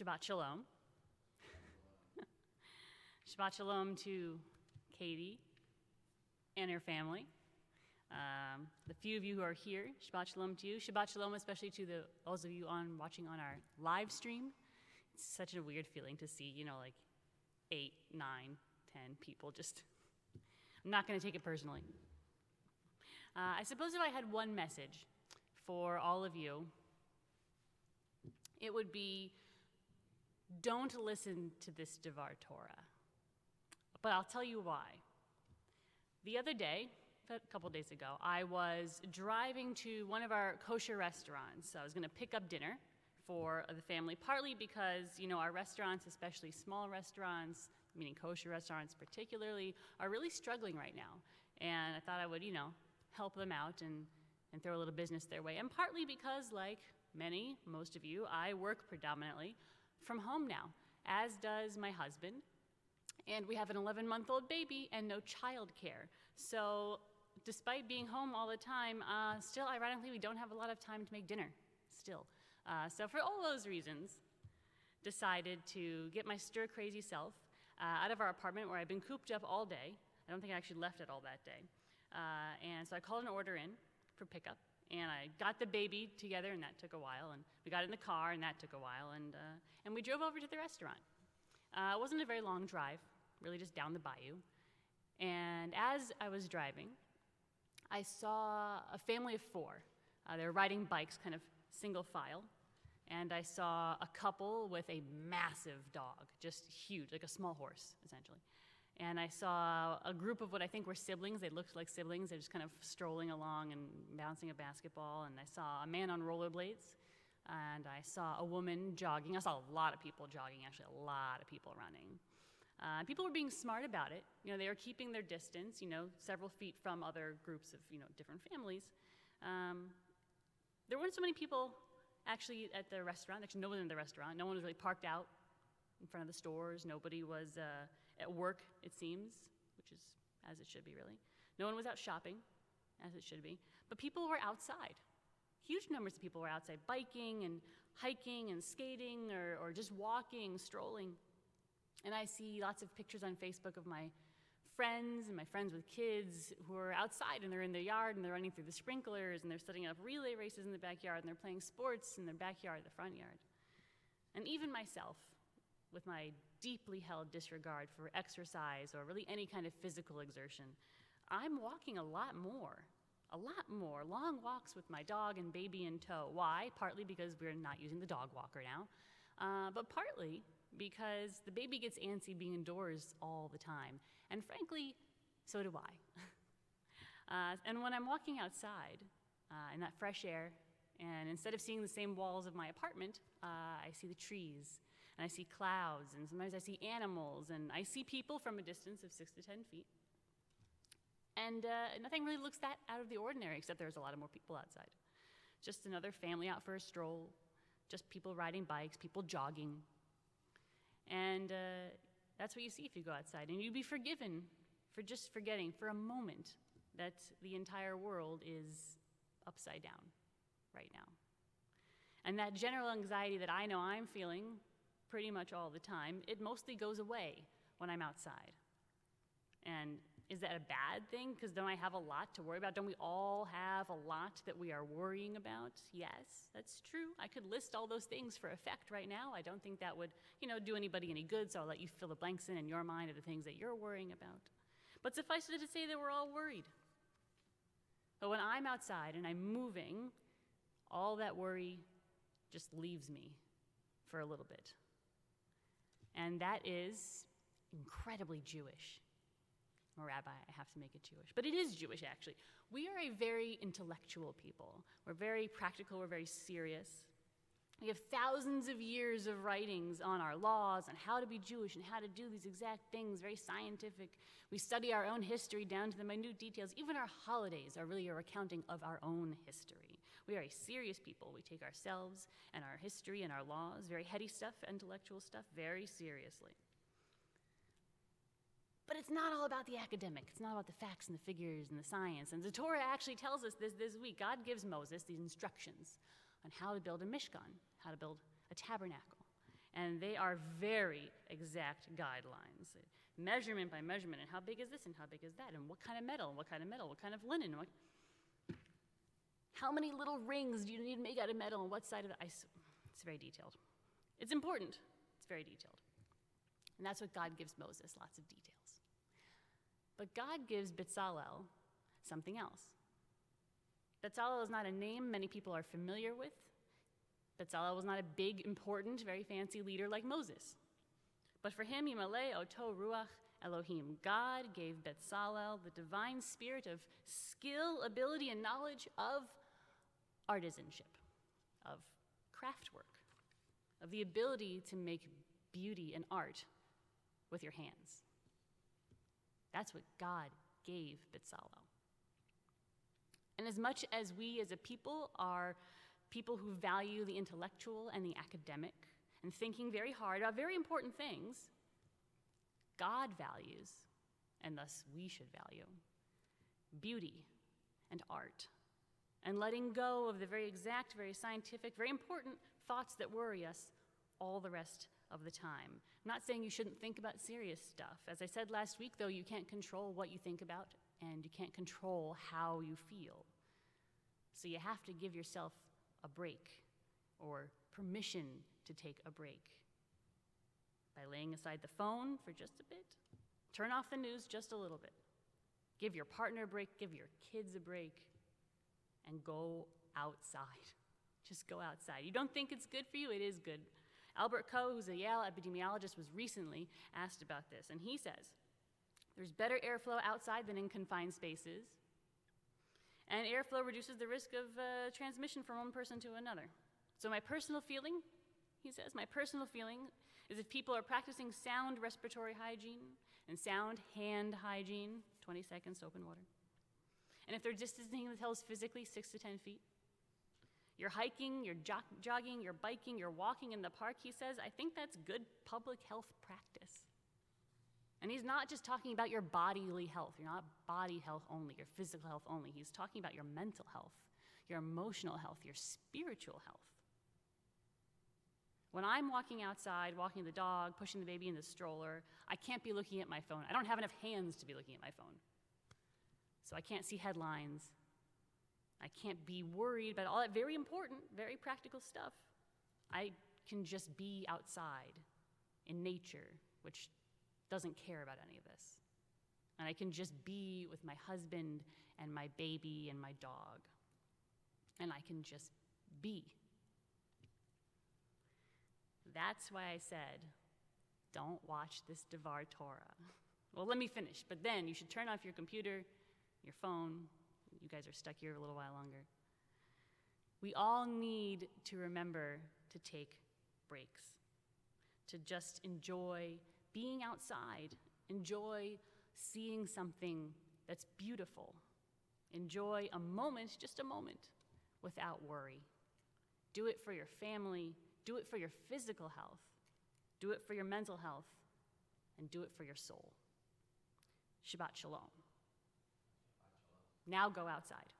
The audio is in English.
Shabbat Shalom. Shabbat Shalom to Katie and her family. The few of you who are here, Shabbat Shalom to you. Shabbat Shalom especially to those of you watching on our live stream. It's such a weird feeling to see, like 8, 9, 10 people just, I'm not going to take it personally. I suppose if I had one message for all of you, it would be, don't listen to this Devar Torah. But I'll tell you why. The other day, a couple days ago, I was driving to one of our kosher restaurants. I was going to pick up dinner for the family, partly because, our restaurants, especially small restaurants, meaning kosher restaurants particularly, are really struggling right now. And I thought I would, help them out and throw a little business their way. And partly because, like most of you, I work predominantly from home now, as does my husband. And we have an 11-month-old baby and no childcare. So despite being home all the time, still, ironically, we don't have a lot of time to make dinner, still. So for all those reasons, decided to get my stir-crazy self out of our apartment where I've been cooped up all day. I don't think I actually left it all that day. And so I called an order in for pickup, and I got the baby together, and that took a while, and we got in the car, and that took a while, and we drove over to the restaurant. It wasn't a very long drive, really just down the bayou. And as I was driving, I saw a family of 4. They were riding bikes, kind of single file, and I saw a couple with a massive dog, just huge, like a small horse, essentially. And I saw a group of what I think were siblings. They looked like siblings. They're just kind of strolling along and bouncing a basketball. And I saw a man on rollerblades. And I saw a woman jogging. I saw a lot of people jogging, actually, a lot of people running. People were being smart about it. They were keeping their distance, several feet from other groups of, different families. There weren't so many people actually at the restaurant. Actually, no one in the restaurant. No one was really parked out in front of the stores. Nobody was at work, it seems, which is as it should be, really. No one was out shopping, as it should be. But people were outside. Huge numbers of people were outside biking and hiking and skating or just walking, strolling. And I see lots of pictures on Facebook of my friends and my friends with kids who are outside, and they're in their yard, and they're running through the sprinklers, and they're setting up relay races in the backyard, and they're playing sports in their backyard, the front yard. And even myself, with my deeply held disregard for exercise or really any kind of physical exertion, I'm walking a lot more, long walks with my dog and baby in tow. Why? Partly because we're not using the dog walker now, but partly because the baby gets antsy being indoors all the time. And frankly, so do I. And when I'm walking outside in that fresh air, and instead of seeing the same walls of my apartment, I see the trees, and I see clouds, and sometimes I see animals, and I see people from a distance of 6 to 10 feet. And nothing really looks that out of the ordinary, except there's a lot of more people outside. Just another family out for a stroll, just people riding bikes, people jogging. And that's what you see if you go outside. And you'd be forgiven for just forgetting for a moment that the entire world is upside down right now. And that general anxiety that I know I'm feeling pretty much all the time, it mostly goes away when I'm outside. And is that a bad thing? Because don't I have a lot to worry about? Don't we all have a lot that we are worrying about? Yes, that's true. I could list all those things for effect right now. I don't think that would, do anybody any good, so I'll let you fill the blanks in your mind of the things that you're worrying about. But suffice it to say that we're all worried. But when I'm outside and I'm moving, all that worry just leaves me for a little bit. And that is incredibly Jewish. I'm a rabbi, I have to make it Jewish. But it is Jewish, actually. We are a very intellectual people. We're very practical, we're very serious. We have thousands of years of writings on our laws and how to be Jewish and how to do these exact things, very scientific. We study our own history down to the minute details. Even our holidays are really a recounting of our own history. We are a serious people. We take ourselves and our history and our laws, very heady stuff, intellectual stuff, very seriously. But it's not all about the academic. It's not about the facts and the figures and the science. And the Torah actually tells us this week. God gives Moses these instructions on how to build a mishkan, how to build a tabernacle. And they are very exact guidelines. Measurement by measurement, and how big is this, and how big is that, and what kind of metal, and what kind of metal, what kind of linen, how many little rings do you need to make out of metal, and what side of the ice? It's very detailed. It's important. It's very detailed. And that's what God gives Moses, lots of details. But God gives Bezalel something else. Bezalel is not a name many people are familiar with. Bezalel was not a big, important, very fancy leader like Moses. But for him, Yimaleh Oto Ruach Elohim, God gave Bezalel the divine spirit of skill, ability, and knowledge of artisanship, of craft work, of the ability to make beauty and art with your hands. That's what God gave Bezalel. And as much as we as a people are people who value the intellectual and the academic and thinking very hard about very important things, God values, and thus we should value, beauty and art, and letting go of the very exact, very scientific, very important thoughts that worry us all the rest of the time. I'm not saying you shouldn't think about serious stuff. As I said last week, though, you can't control what you think about, and you can't control how you feel. So you have to give yourself a break, or permission to take a break, by laying aside the phone for just a bit. Turn off the news just a little bit. Give your partner a break, give your kids a break, and go outside. Just go outside. You don't think it's good for you? It is good. Albert Coe, who's a Yale epidemiologist, was recently asked about this, and he says, there's better airflow outside than in confined spaces, and airflow reduces the risk of transmission from one person to another. So my personal feeling, he says, my personal feeling is if people are practicing sound respiratory hygiene and sound hand hygiene, 20 seconds soap and water, and if they're distancing themselves physically 6 to 10 feet, you're hiking, you're jogging, you're biking, you're walking in the park, he says, I think that's good public health practice. And he's not just talking about your bodily health. You're not body health only, your physical health only. He's talking about your mental health, your emotional health, your spiritual health. When I'm walking outside, walking the dog, pushing the baby in the stroller, I can't be looking at my phone. I don't have enough hands to be looking at my phone. So I can't see headlines. I can't be worried about all that very important, very practical stuff. I can just be outside in nature, which doesn't care about any of this. And I can just be with my husband and my baby and my dog. And I can just be. That's why I said, don't watch this Devar Torah. Well, let me finish. But then you should turn off your computer, your phone. You guys are stuck here a little while longer. We all need to remember to take breaks, to just enjoy being outside, enjoy seeing something that's beautiful, enjoy a moment, just a moment, without worry. Do it for your family, do it for your physical health, do it for your mental health, and do it for your soul. Shabbat Shalom. Now go outside.